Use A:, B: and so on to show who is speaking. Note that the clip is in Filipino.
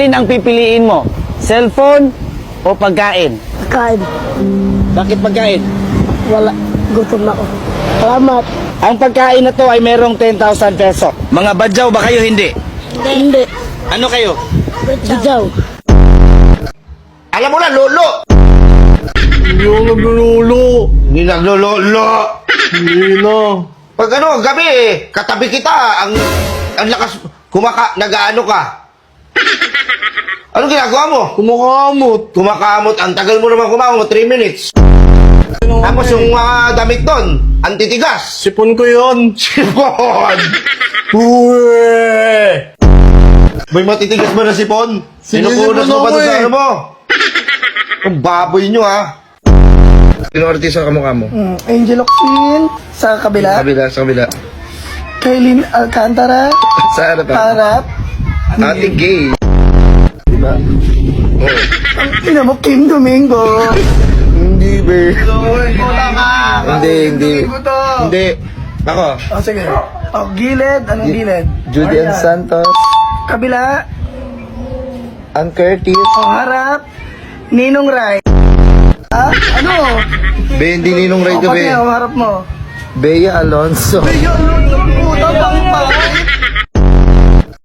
A: Alin ang pipiliin mo? Cellphone o pagkain?
B: Kain.
A: Bakit pagkain?
B: Wala. Gutom na ako. Salamat.
A: Ang pagkain na to ay merong 10,000 peso. Mga badyaw ba kayo? Hindi.
B: Hindi.
A: Ano kayo?
B: Bijaw.
C: Alam mo na, lolo!
D: Yung naglululo.
C: Hindi naglololo.
D: Hindi na.
C: Pag ano, gabi katabi kita, ang lakas, nag-ano ka. Anong ginagawa mo?
D: Kumakamot.
C: Kumakamot, ang tagal mo naman kumakamot, 3 minutes. Tapos yung mga damit doon, ang titigas.
D: Sipon ko yun.
C: Sipon!
D: Uwe!
C: May matitigas ba na sipon? Sinupunas mo pa
D: Sinisipon ako
C: doon sa
D: eh.
C: ano mo? Ang baboy nyo ha. Sino artista ka mukha mo?
B: Angel Ocsin. Sa kabila.
C: Sa kabila.
B: Kaylin Alcantara.
C: Sa ano pa?
B: Harap.
C: Ate gay. Diba? Oh.
B: Ina mo, Kim Domingo.
C: Hindi, be. Hindi. Hindi. Ako.
B: O, sige. O, gilid. Anong gilid?
C: Julian
B: Ayan.
C: Santos.
B: Kabila.
C: Ang Curtis.
B: O, harap. Ninong Rai. Ah, ano?
C: Be, hindi ninong right
B: O,
C: to be.
B: pati, o, harap mo.
C: Bea Alonso.
B: Ayun, puta pang